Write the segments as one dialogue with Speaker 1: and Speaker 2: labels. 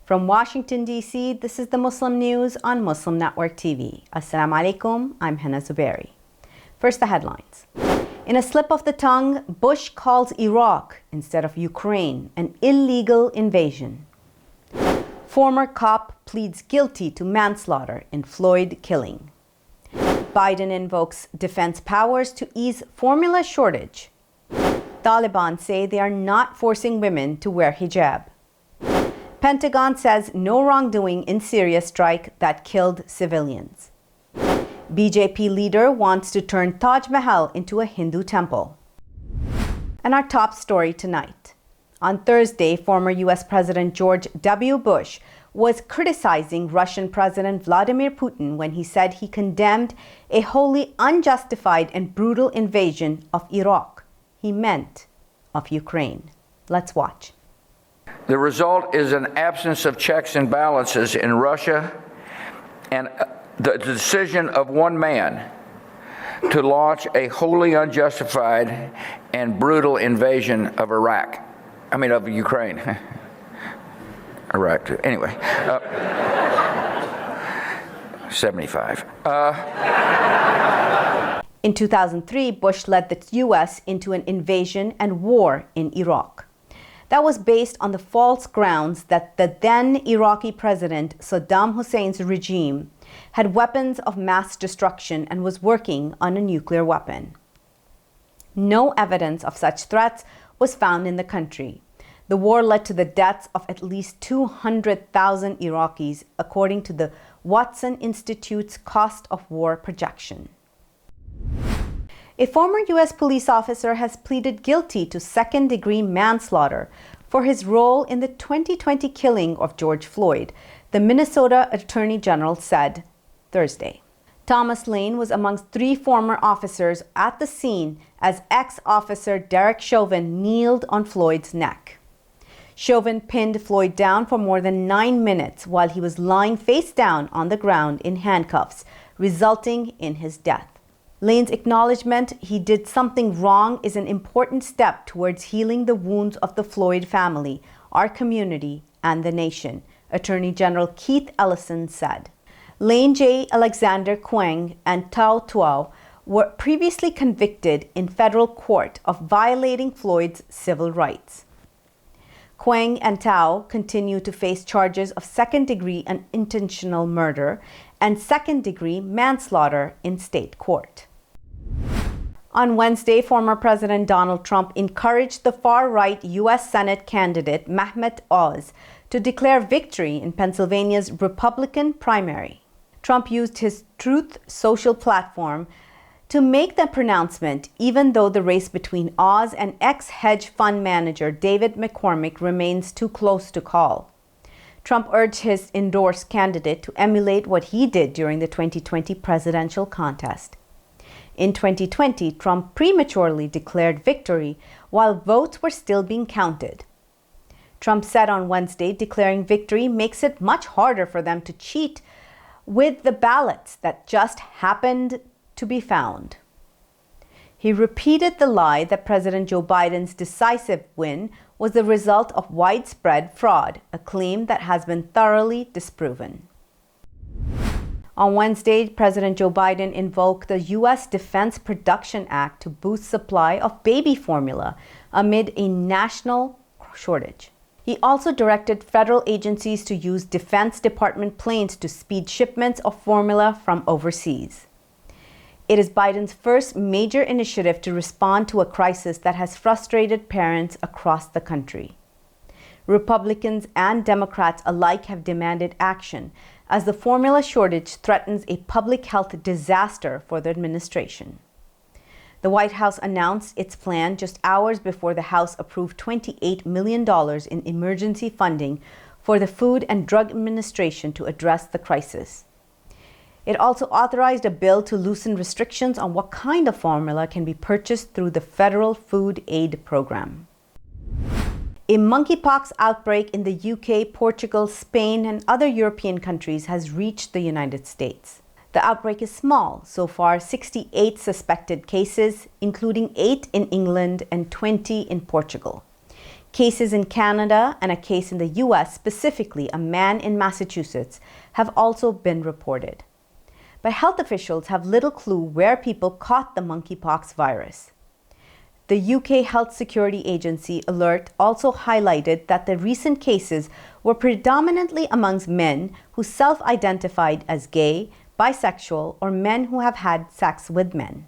Speaker 1: From Washington, D.C., this is the Muslim News on Muslim Network TV. Assalamu alaikum, I'm Hena Zuberi. First, the headlines. In a slip of the tongue, Bush calls Iraq instead of Ukraine an illegal invasion. Former cop pleads guilty to manslaughter in Floyd killing. Biden invokes defense powers to ease formula shortage. Taliban say they are not forcing women to wear hijab. Pentagon says no wrongdoing in Syria strike that killed civilians. BJP leader wants to turn Taj Mahal into a Hindu temple. And our top story tonight. On Thursday, former U.S. President George W. Bush was criticizing Russian President Vladimir Putin when he said he condemned a wholly unjustified and brutal invasion of Iraq. He meant of Ukraine. Let's watch.
Speaker 2: The result is an absence of checks and balances in Russia and the decision of one man to launch a wholly unjustified and brutal invasion of of Ukraine. Iraq, too. Anyway, 75.
Speaker 1: In 2003, Bush led the U.S. into an invasion and war in Iraq. That was based on the false grounds that the then Iraqi president Saddam Hussein's regime had weapons of mass destruction and was working on a nuclear weapon. No evidence of such threats was found in the country. The war led to the deaths of at least 200,000 Iraqis, according to the Watson Institute's cost of war projection. A former U.S. police officer has pleaded guilty to second-degree manslaughter for his role in the 2020 killing of George Floyd, the Minnesota Attorney General said Thursday. Thomas Lane was amongst 3 former officers at the scene as ex-officer Derek Chauvin kneeled on Floyd's neck. Chauvin pinned Floyd down for more than 9 minutes while he was lying face down on the ground in handcuffs, resulting in his death. Lane's acknowledgement he did something wrong is an important step towards healing the wounds of the Floyd family, our community, and the nation, Attorney General Keith Ellison said. Lane J. Alexander Quang and Tao Tuo were previously convicted in federal court of violating Floyd's civil rights. Quang and Tao continue to face charges of second-degree and intentional murder and second-degree manslaughter in state court. On Wednesday, former President Donald Trump encouraged the far-right U.S. Senate candidate Mehmet Oz to declare victory in Pennsylvania's Republican primary. Trump used his Truth Social platform to make the pronouncement, even though the race between Oz and ex-hedge fund manager David McCormick remains too close to call. Trump urged his endorsed candidate to emulate what he did during the 2020 presidential contest. In 2020, Trump prematurely declared victory while votes were still being counted. Trump said on Wednesday declaring victory makes it much harder for them to cheat with the ballots that just happened to be found. He repeated the lie that President Joe Biden's decisive win was the result of widespread fraud, a claim that has been thoroughly disproven. On Wednesday, President Joe Biden invoked the U.S. Defense Production Act to boost supply of baby formula amid a national shortage. He also directed federal agencies to use Defense Department planes to speed shipments of formula from overseas. It is Biden's first major initiative to respond to a crisis that has frustrated parents across the country. Republicans and Democrats alike have demanded action as the formula shortage threatens a public health disaster for the administration. The White House announced its plan just hours before the House approved $28 million in emergency funding for the Food and Drug Administration to address the crisis. It also authorized a bill to loosen restrictions on what kind of formula can be purchased through the federal food aid program. A monkeypox outbreak in the UK, Portugal, Spain, and other European countries has reached the United States. The outbreak is small. So far, 68 suspected cases, including 8 in England and 20 in Portugal. Cases in Canada and a case in the US, specifically a man in Massachusetts, have also been reported. But health officials have little clue where people caught the monkeypox virus. The UK Health Security Agency alert also highlighted that the recent cases were predominantly amongst men who self-identified as gay, bisexual, or men who have had sex with men.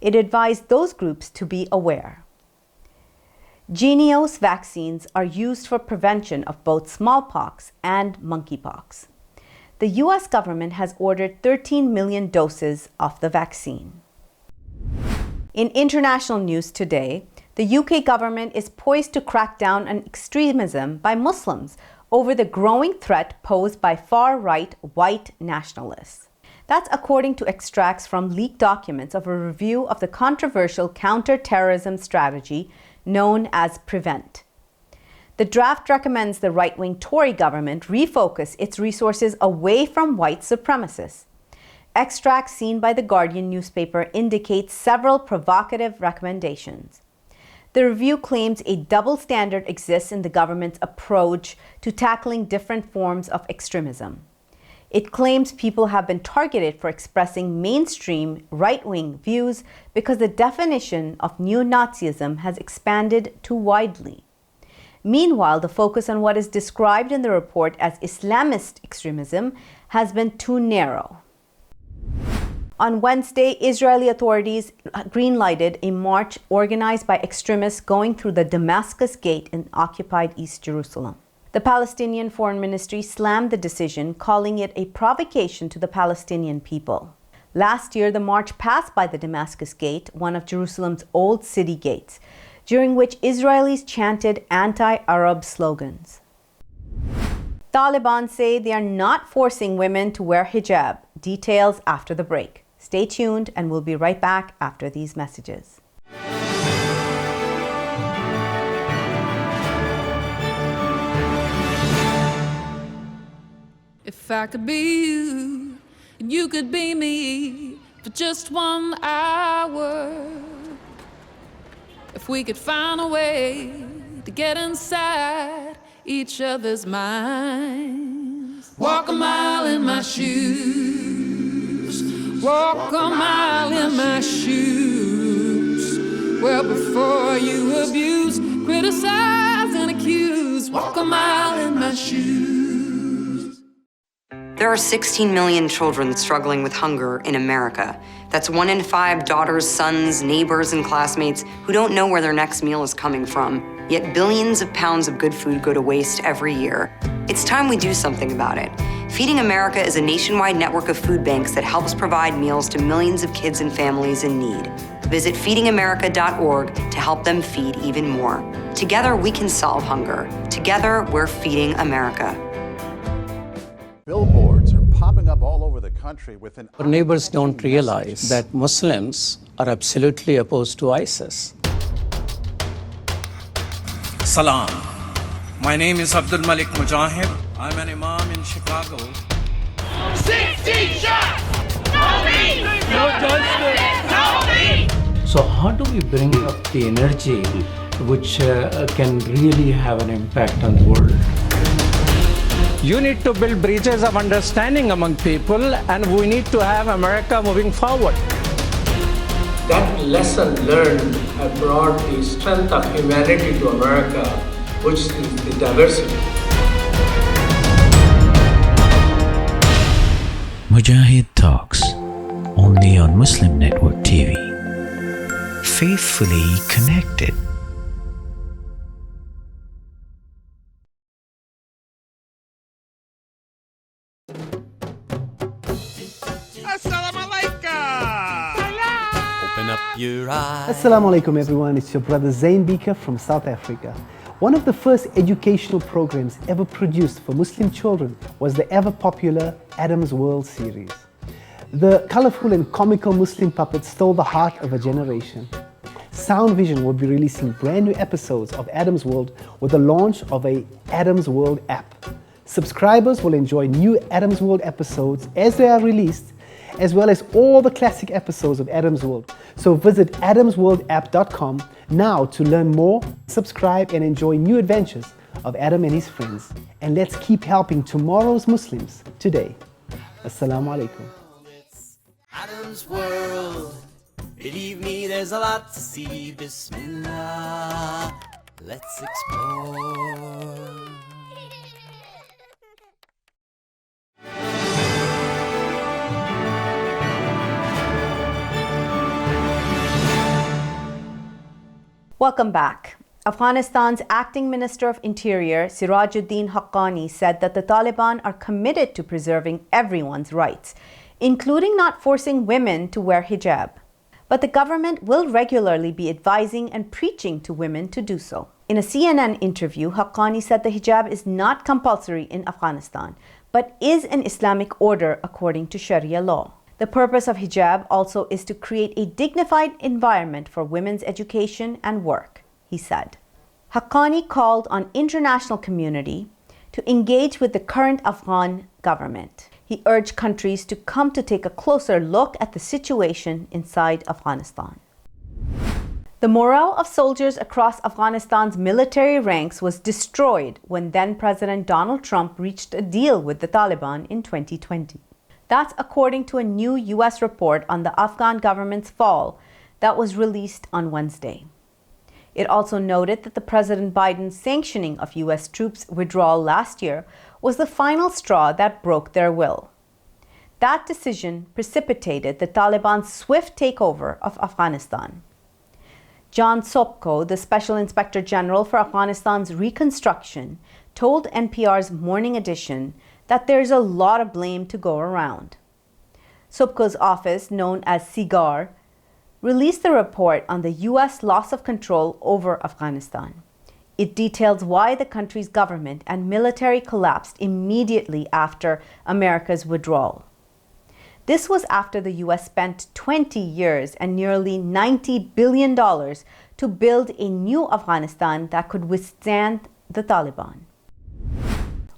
Speaker 1: It advised those groups to be aware. Jynneos vaccines are used for prevention of both smallpox and monkeypox. The US government has ordered 13 million doses of the vaccine. In international news today, the UK government is poised to crack down on extremism by Muslims over the growing threat posed by far-right white nationalists. That's according to extracts from leaked documents of a review of the controversial counter-terrorism strategy known as PREVENT. The draft recommends the right-wing Tory government refocus its resources away from white supremacists. Extracts seen by the Guardian newspaper indicate several provocative recommendations. The review claims a double standard exists in the government's approach to tackling different forms of extremism. It claims people have been targeted for expressing mainstream right-wing views because the definition of neo-Nazism has expanded too widely. Meanwhile, the focus on what is described in the report as Islamist extremism has been too narrow. On Wednesday, Israeli authorities green-lighted a march organized by extremists going through the Damascus Gate in occupied East Jerusalem. The Palestinian Foreign Ministry slammed the decision, calling it a provocation to the Palestinian people. Last year, the march passed by the Damascus Gate, one of Jerusalem's old city gates, during which Israelis chanted anti-Arab slogans. Taliban say they are not forcing women to wear hijab. Details after the break. Stay tuned, and we'll be right back after these messages.
Speaker 3: If I could be you, and you could be me for just 1 hour. If we could find a way to get inside each other's minds. Walk a mile in my shoes. Walk a mile in my shoes. Well, before you abuse, criticize, and accuse. Walk a mile in my shoes.
Speaker 4: There are 16 million children struggling with hunger in America. That's 1 in 5 daughters, sons, neighbors, and classmates who don't know where their next meal is coming from. Yet billions of pounds of good food go to waste every year. It's time we do something about it. Feeding America is a nationwide network of food banks that helps provide meals to millions of kids and families in need. Visit feedingamerica.org to help them feed even more. Together, we can solve hunger. Together, we're feeding America.
Speaker 5: Billboards are popping up all over the country with an...
Speaker 6: Our neighbors don't realize that Muslims are absolutely opposed to ISIS.
Speaker 7: Salam. My name is Abdul Malik Mujahid. I'm an imam in Chicago.
Speaker 8: 16 shots! No me! No justice! No me!
Speaker 6: So how do we bring up the energy which can really have an impact on the world? You need to build bridges of understanding among people, and we need to have America moving forward.
Speaker 9: That lesson learned had brought the strength of humanity to America, which is the diversity.
Speaker 10: Mujahid Talks, only on Muslim Network TV. Faithfully connected.
Speaker 11: Assalamu alaikum everyone, it's your brother Zain Bika from South Africa. One of the first educational programs ever produced for Muslim children was the ever popular Adam's World series. The colorful and comical Muslim puppets stole the heart of a generation. Sound Vision will be releasing brand new episodes of Adam's World with the launch of a Adam's World app. Subscribers will enjoy new Adam's World episodes as they are released, as well as all the classic episodes of Adam's World. So visit adamsworldapp.com Now, to learn more, subscribe and enjoy new adventures of Adam and his friends. And let's keep helping tomorrow's Muslims today. Assalamu alaikum.
Speaker 12: Adam's world. Believe me, there's a lot to see. Bismillah. Let's explore.
Speaker 1: Welcome back. Afghanistan's acting Minister of Interior, Sirajuddin Haqqani, said that the Taliban are committed to preserving everyone's rights, including not forcing women to wear hijab. But the government will regularly be advising and preaching to women to do so. In a CNN interview, Haqqani said the hijab is not compulsory in Afghanistan, but is an Islamic order according to Sharia law. The purpose of hijab also is to create a dignified environment for women's education and work, he said. Haqqani called on international community to engage with the current Afghan government. He urged countries to come to take a closer look at the situation inside Afghanistan. The morale of soldiers across Afghanistan's military ranks was destroyed when then-President Donald Trump reached a deal with the Taliban in 2020. That's according to a new U.S. report on the Afghan government's fall that was released on Wednesday. It also noted that the President Biden's sanctioning of U.S. troops' withdrawal last year was the final straw that broke their will. That decision precipitated the Taliban's swift takeover of Afghanistan. John Sopko, the Special Inspector General for Afghanistan's reconstruction, told NPR's Morning Edition that there's a lot of blame to go around. Sopko's office, known as SIGAR, released a report on the U.S. loss of control over Afghanistan. It details why the country's government and military collapsed immediately after America's withdrawal. This was after the U.S. spent 20 years and nearly $90 billion to build a new Afghanistan that could withstand the Taliban.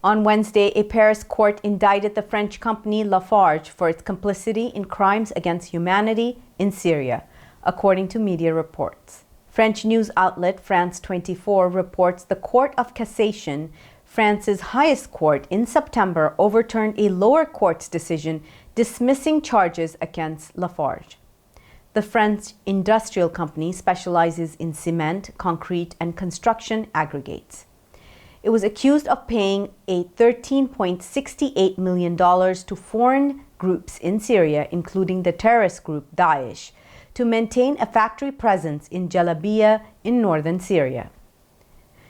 Speaker 1: On Wednesday, a Paris court indicted the French company Lafarge for its complicity in crimes against humanity in Syria, according to media reports. French news outlet France 24 reports the Court of Cassation, France's highest court, in September overturned a lower court's decision dismissing charges against Lafarge. The French industrial company specializes in cement, concrete, and construction aggregates. It was accused of paying a $13.68 million to foreign groups in Syria, including the terrorist group Daesh, to maintain a factory presence in Jalabiyah in northern Syria.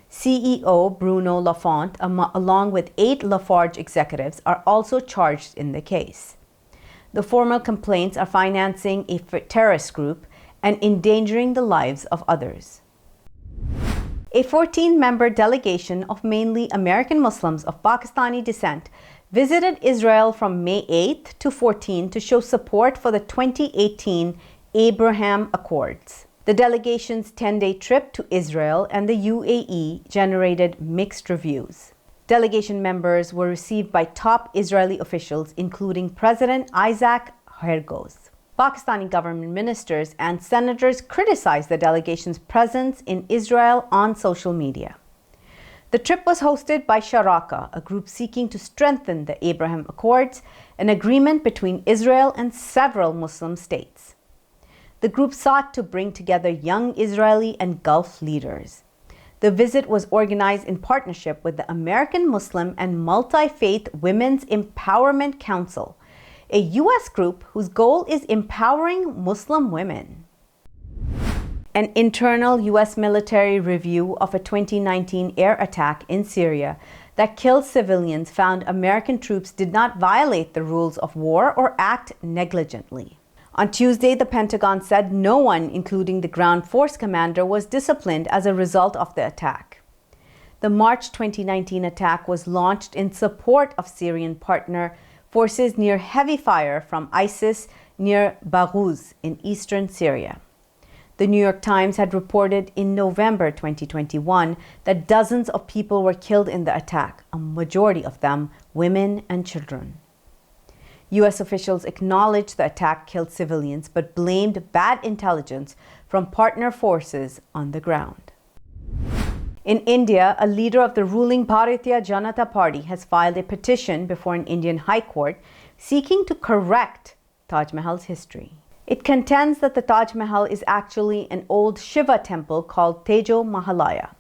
Speaker 1: CEO Bruno Lafont, along with 8 Lafarge executives, are also charged in the case. The formal complaints are financing a terrorist group and endangering the lives of others. A 14-member delegation of mainly American Muslims of Pakistani descent visited Israel from May 8th to 14th to show support for the 2018 Abraham Accords. The delegation's 10-day trip to Israel and the UAE generated mixed reviews. Delegation members were received by top Israeli officials, including President Isaac Herzog. Pakistani government ministers and senators criticized the delegation's presence in Israel on social media. The trip was hosted by Sharaka, a group seeking to strengthen the Abraham Accords, an agreement between Israel and several Muslim states. The group sought to bring together young Israeli and Gulf leaders. The visit was organized in partnership with the American Muslim and Multi-Faith Women's Empowerment Council, a U.S. group whose goal is empowering Muslim women. An internal U.S. military review of a 2019 air attack in Syria that killed civilians found American troops did not violate the rules of war or act negligently. On Tuesday, the Pentagon said no one, including the ground force commander, was disciplined as a result of the attack. The March 2019 attack was launched in support of Syrian partner forces near heavy fire from ISIS near Baghuz in eastern Syria. The New York Times had reported in November 2021 that dozens of people were killed in the attack, a majority of them women and children. U.S. officials acknowledged the attack killed civilians but blamed bad intelligence from partner forces on the ground. In India, a leader of the ruling Bharatiya Janata Party has filed a petition before an Indian High Court seeking to correct Taj Mahal's history. It contends that the Taj Mahal is actually an old Shiva temple called Tejo Mahalaya.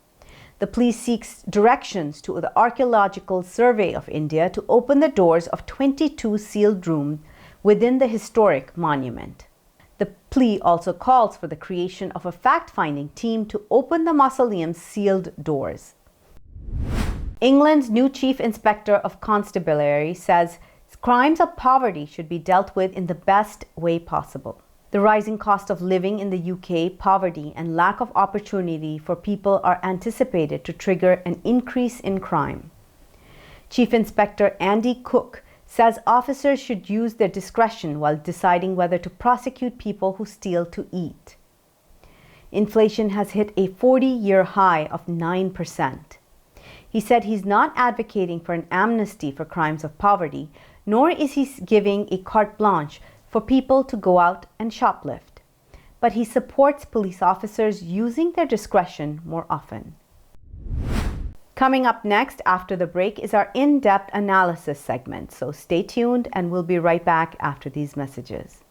Speaker 1: The plea seeks directions to the Archaeological Survey of India to open the doors of 22 sealed rooms within the historic monument. The plea also calls for the creation of a fact-finding team to open the mausoleum's sealed doors. England's new Chief Inspector of Constabulary says crimes of poverty should be dealt with in the best way possible. The rising cost of living in the UK, poverty, and lack of opportunity for people are anticipated to trigger an increase in crime. Chief Inspector Andy Cook says officers should use their discretion while deciding whether to prosecute people who steal to eat. Inflation has hit a 40-year high of 9%. He said he's not advocating for an amnesty for crimes of poverty, nor is he giving a carte blanche for people to go out and shoplift. But he supports police officers using their discretion more often. Coming up next after the break is our in-depth analysis segment, so stay tuned and we'll be right back after these messages.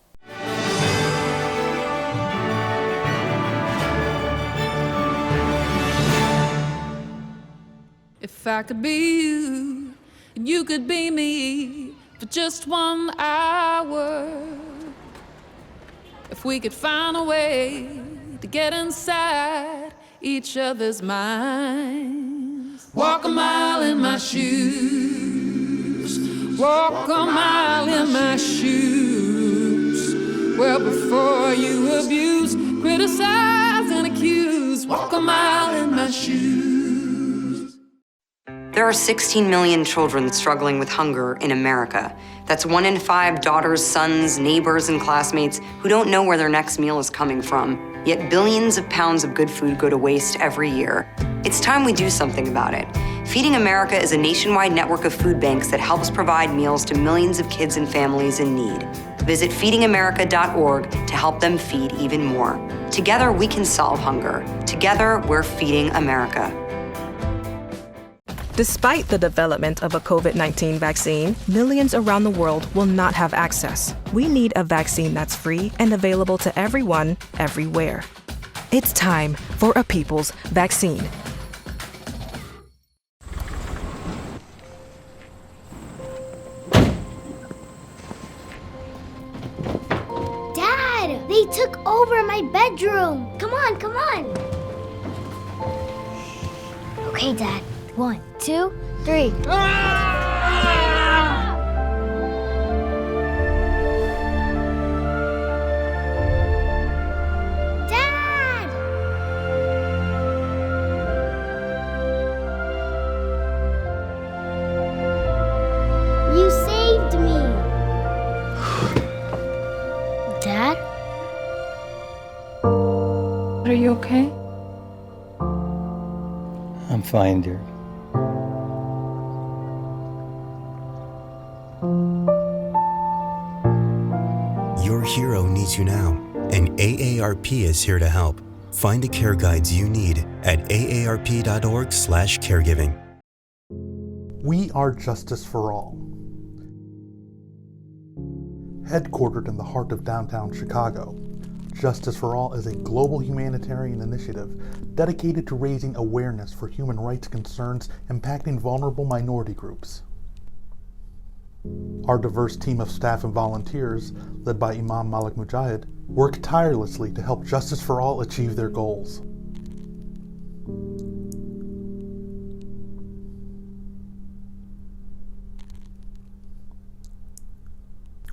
Speaker 3: If I could be you, and you could be me for just 1 hour. If we could find a way to get inside each other's minds. Walk a mile in my shoes. Walk a mile in my shoes. Well, before you abuse, criticize, and accuse. Walk a mile in my shoes.
Speaker 4: There are 16 million children struggling with hunger in America. That's 1 in 5 daughters, sons, neighbors, and classmates who don't know where their next meal is coming from. Yet billions of pounds of good food go to waste every year. It's time we do something about it. Feeding America is a nationwide network of food banks that helps provide meals to millions of kids and families in need. Visit feedingamerica.org to help them feed even more. Together, we can solve hunger. Together, we're feeding America.
Speaker 13: Despite the development of a COVID-19 vaccine, millions around the world will not have access. We need a vaccine that's free and available to everyone, everywhere. It's time for a people's vaccine.
Speaker 14: Dad, they took over my bedroom. Come on, come on. Okay, Dad. 1, 2, 3. Dad! You saved me. Dad?
Speaker 3: Are you okay?
Speaker 15: I'm fine, dear.
Speaker 16: Your hero needs you now, and AARP is here to help. Find the care guides you need at aarp.org/caregiving.
Speaker 5: We are Justice for All. Headquartered in the heart of downtown Chicago, Justice for All is a global humanitarian initiative dedicated to raising awareness for human rights concerns impacting vulnerable minority groups. Our diverse team of staff and volunteers, led by Imam Malik Mujahid, work tirelessly to help Justice for All achieve their goals.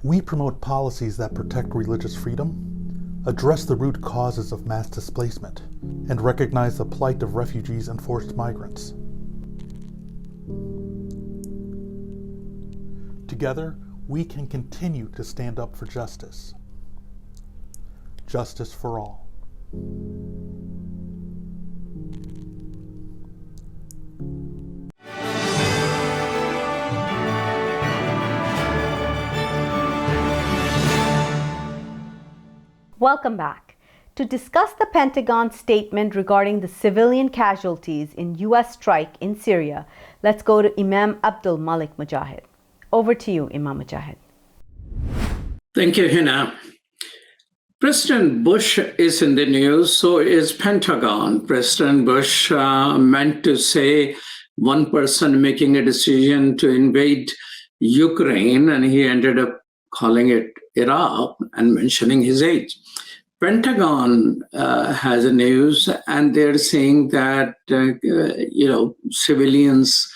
Speaker 5: We promote policies that protect religious freedom, address the root causes of mass displacement, and recognize the plight of refugees and forced migrants. Together, we can continue to stand up for justice. Justice for all.
Speaker 1: Welcome back. To discuss the Pentagon statement regarding the civilian casualties in U.S. strike in Syria, let's go to Imam Abdul Malik Mujahid. Over to you, Imam Mujahid.
Speaker 9: Thank you, Hena. President Bush is in the news, so is Pentagon. President Bush meant to say one person making a decision to invade Ukraine, and he ended up calling it Iraq and mentioning his age. Pentagon has a news, and they're saying that, civilians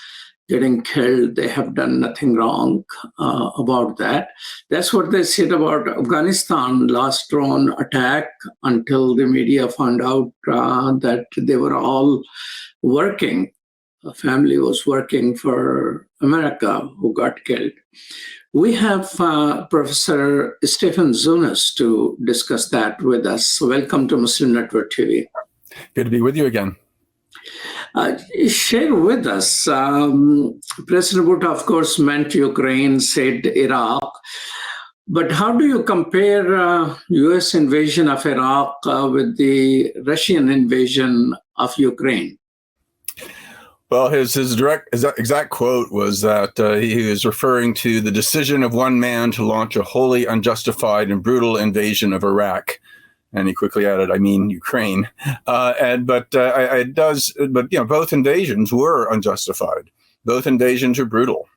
Speaker 9: getting killed, they have done nothing wrong about that. That's what they said about Afghanistan last drone attack until the media found out that they were all working. A family was working for America who got killed. We have Professor Stephen Zunes to discuss that with us. Welcome to Muslim Network TV.
Speaker 15: Good to be with you again.
Speaker 9: Share with us, President Bush, of course, meant Ukraine, said Iraq. But how do you compare U.S. invasion of Iraq with the Russian invasion of Ukraine?
Speaker 15: Well, his exact quote was that he was referring to the decision of one man to launch a wholly unjustified and brutal invasion of Iraq. And he quickly added, I mean, Ukraine. But both invasions were unjustified. Both invasions are brutal.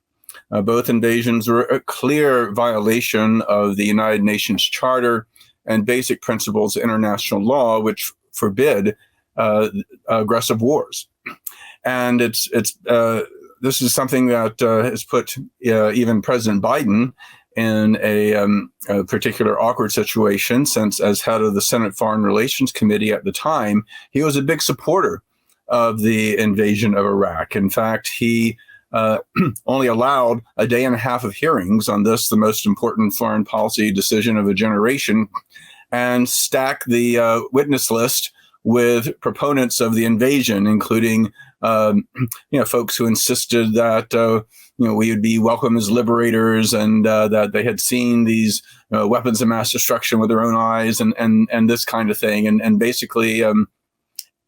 Speaker 15: Both invasions were a clear violation of the United Nations Charter and basic principles of international law, which forbid aggressive wars. And this is something that has put even President Biden in a particular awkward situation, since as head of the Senate Foreign Relations Committee at the time, he was a big supporter of the invasion of Iraq. In fact, he only allowed a day and a half of hearings on this, the most important foreign policy decision of a generation, and stacked the witness list with proponents of the invasion, including folks who insisted that we would be welcome as liberators, and that they had seen these weapons of mass destruction with their own eyes, and this kind of thing, and basically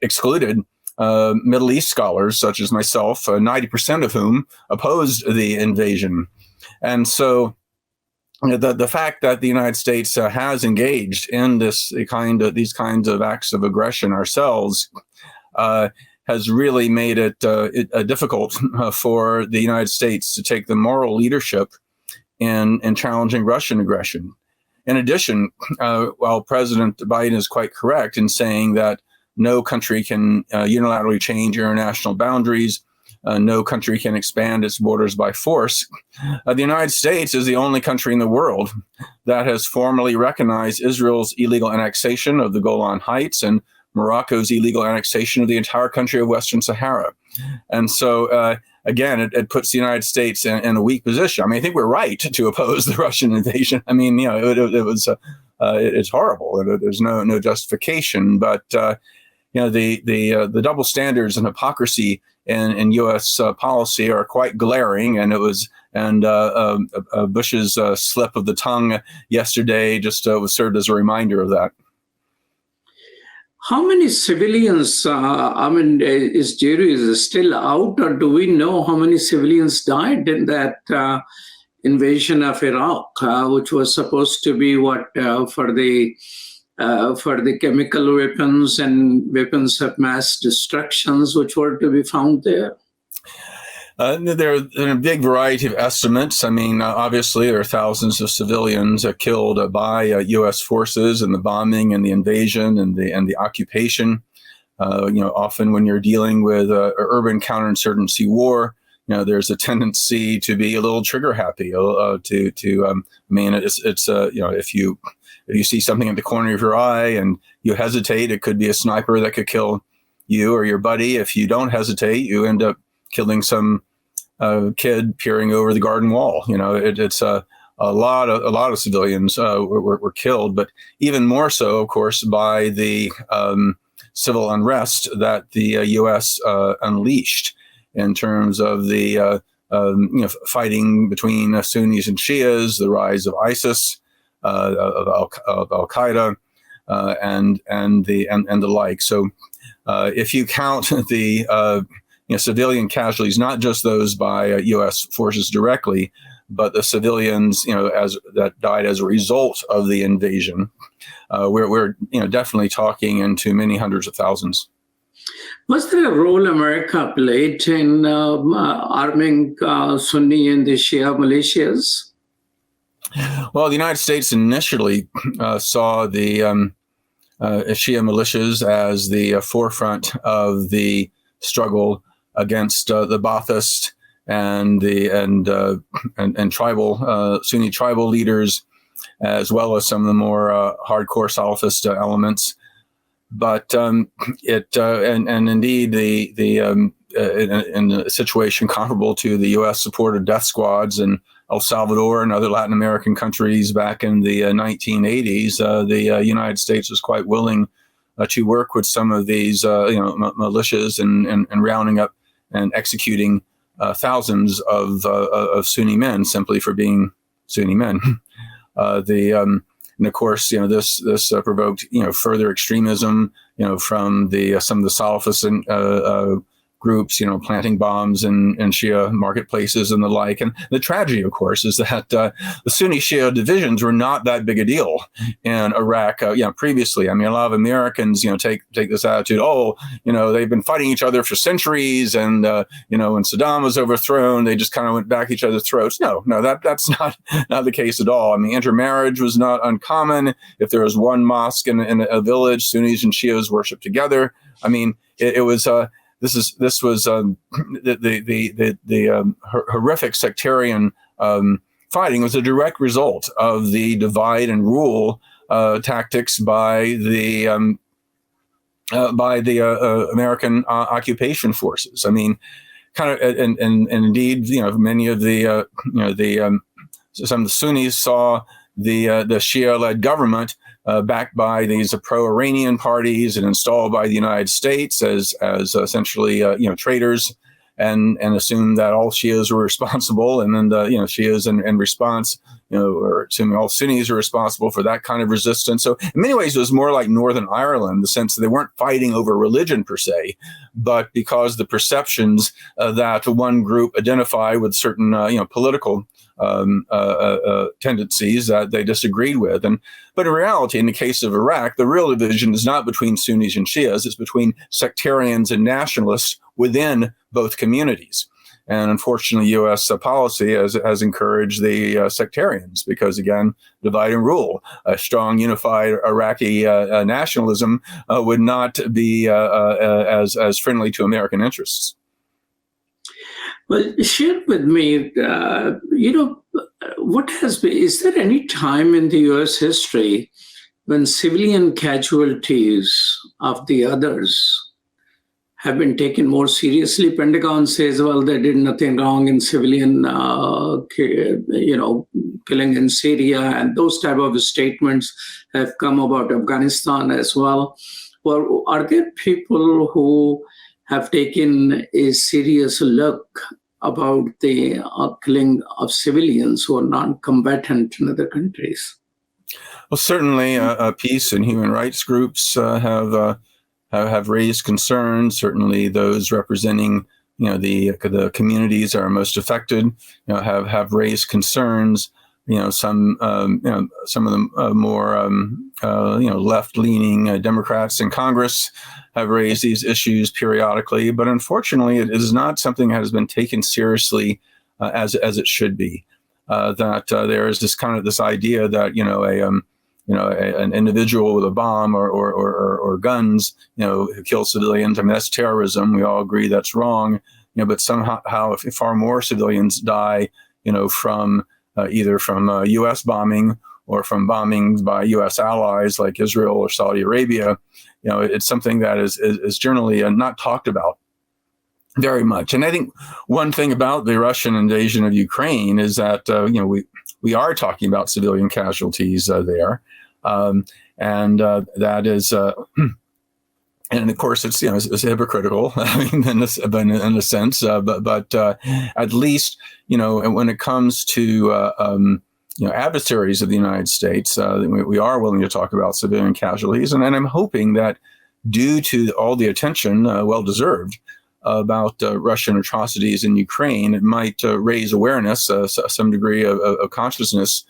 Speaker 15: excluded Middle East scholars such as myself, 90% of whom opposed the invasion. And so the fact that the United States has engaged in these kinds of acts of aggression ourselves has really made it difficult for the United States to take the moral leadership in challenging Russian aggression. In addition, while President Biden is quite correct in saying that no country can unilaterally change international boundaries, no country can expand its borders by force, the United States is the only country in the world that has formally recognized Israel's illegal annexation of the Golan Heights and Morocco's illegal annexation of the entire country of Western Sahara. And so, again, it puts the United States in a weak position. I mean, I think we're right to oppose the Russian invasion. I mean, it's horrible. There's no justification. But, the double standards and hypocrisy in U.S. policy are quite glaring. And Bush's slip of the tongue yesterday just served as a reminder of that.
Speaker 9: How many civilians, is jury still out, or do we know how many civilians died in that invasion of Iraq, which was supposed to be for the chemical weapons and weapons of mass destructions, which were to be found there?
Speaker 15: There are a big variety of estimates. I mean, obviously, there are thousands of civilians killed by U.S. forces in the bombing and the invasion and the occupation. Often when you're dealing with urban counterinsurgency war, there's a tendency to be a little trigger happy. If you see something at the corner of your eye and you hesitate, it could be a sniper that could kill you or your buddy. If you don't hesitate, you end up killing some kid peering over the garden wall. It's a lot of civilians were killed, but even more so, of course, by the civil unrest that the U.S. unleashed in terms of the fighting between Sunnis and Shias, the rise of ISIS, of Al Qaeda, and the like. So if you count the civilian casualties, not just those by U.S. forces directly, but the civilians that died as a result of the invasion, we're definitely talking into many hundreds of thousands.
Speaker 9: Was there a role America played in arming Sunni and the Shia militias?
Speaker 15: Well, the United States initially saw the Shia militias as the forefront of the struggle against the Ba'athist and tribal Sunni tribal leaders, as well as some of the more hardcore Salafist elements. But indeed in a situation comparable to the U.S. supported death squads in El Salvador and other Latin American countries back in the 1980s, the United States was quite willing to work with some of these militias and rounding up and executing thousands of Sunni men simply for being Sunni men. And of course, this provoked further extremism, from some of the Salafist groups, planting bombs in Shia marketplaces and the like. And the tragedy, of course, is that the Sunni Shia divisions were not that big a deal in Iraq. Previously, I mean, a lot of Americans, take this attitude, they've been fighting each other for centuries, and when Saddam was overthrown, they just kind of went back each other's throats. No, that's not the case at all. I mean, intermarriage was not uncommon. If there was one mosque in a village, Sunnis and Shias worshiped together. I mean, it was. This was the horrific sectarian fighting was a direct result of the divide and rule tactics by the American occupation forces. I mean, kind of, and indeed, many of the some of the Sunnis saw the Shia-led government backed by these pro-Iranian parties and installed by the United States as essentially traitors, and assumed that all Shias were responsible, and then the Shias in response, or assuming all Sunnis are responsible for that kind of resistance. So in many ways, it was more like Northern Ireland, in the sense that they weren't fighting over religion per se, but because the perceptions that one group identified with certain political tendencies that they disagreed with. But in reality, in the case of Iraq, the real division is not between Sunnis and Shias, it's between sectarians and nationalists within both communities. And unfortunately, U.S. policy has encouraged the sectarians because, again, divide and rule. A strong, unified Iraqi nationalism would not be as friendly to American interests.
Speaker 9: Well, share with me, what has been, is there any time in the US history when civilian casualties of the others have been taken more seriously? Pentagon says, well, they did nothing wrong in civilian, killing in Syria, and those type of statements have come about Afghanistan as well. Well, are there people who have taken a serious look about the killing of civilians who are non-combatant in other countries?
Speaker 15: Well, certainly, peace and human rights groups have raised concerns. Certainly, those representing the communities that are most affected have raised concerns. Some of the more left-leaning Democrats in Congress have raised these issues periodically, but unfortunately, it is not something that has been taken seriously as it should be. That there is this idea that an individual with a bomb or guns who kills civilians, I mean, that's terrorism. We all agree that's wrong. But somehow, if far more civilians die, from either from U.S. bombing or from bombings by U.S. allies like Israel or Saudi Arabia, it's something that is generally not talked about very much. And I think one thing about the Russian invasion of Ukraine is that we are talking about civilian casualties there, and that is. And of course, it's it's hypocritical. I mean, in a sense, but at least when it comes to adversaries of the United States, we are willing to talk about civilian casualties. And I'm hoping that due to all the attention, well-deserved, about Russian atrocities in Ukraine, it might raise awareness, some degree of consciousness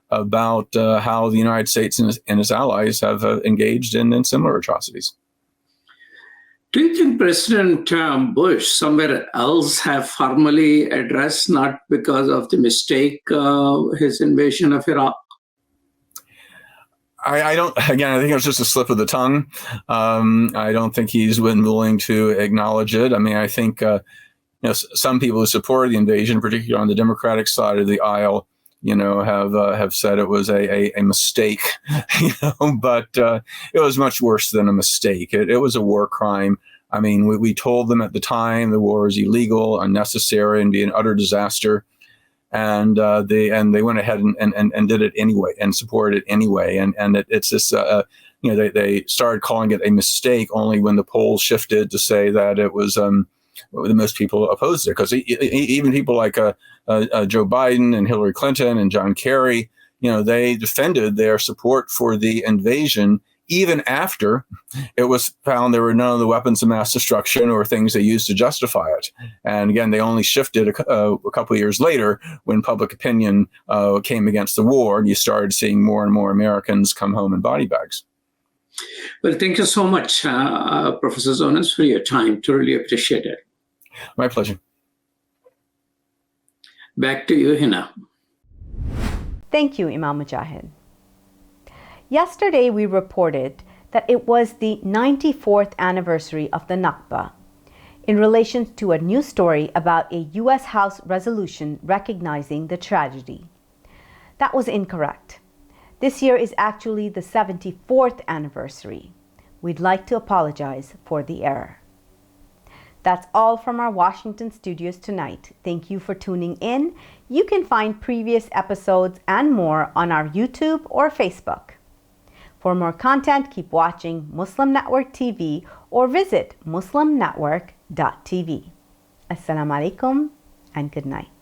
Speaker 15: about how the United States and its allies have engaged in similar atrocities.
Speaker 9: Do you think President Bush somewhere else have formally addressed, not because of the mistake, his invasion of Iraq?
Speaker 15: I don't, again, I think it was just a slip of the tongue. I don't think he's been willing to acknowledge it. I mean, I think some people who supported the invasion, particularly on the Democratic side of the aisle, have said it was a mistake, but it was much worse than a mistake. It was a war crime. I mean, we told them at the time the war is illegal, unnecessary, and be an utter disaster. And they went ahead and did it anyway and supported it anyway. And it's this, they started calling it a mistake only when the polls shifted to say that it was, the most people opposed it. Because even people like Joe Biden and Hillary Clinton and John Kerry, they defended their support for the invasion even after it was found there were none of the weapons of mass destruction or things they used to justify it. And again, they only shifted a couple of years later when public opinion came against the war, and you started seeing more and more Americans come home in body bags.
Speaker 9: Well, thank you so much, Professor Zunes, for your time. Truly appreciate it.
Speaker 15: My pleasure.
Speaker 9: Back to you, Hena.
Speaker 1: Thank you, Imam Mujahid. Yesterday, we reported that it was the 94th anniversary of the Nakba in relation to a new story about a U.S. House resolution recognizing the tragedy. That was incorrect. This year is actually the 74th anniversary. We'd like to apologize for the error. That's all from our Washington studios tonight. Thank you for tuning in. You can find previous episodes and more on our YouTube or Facebook. For more content, keep watching Muslim Network TV or visit muslimnetwork.tv. Assalamu alaikum and good night.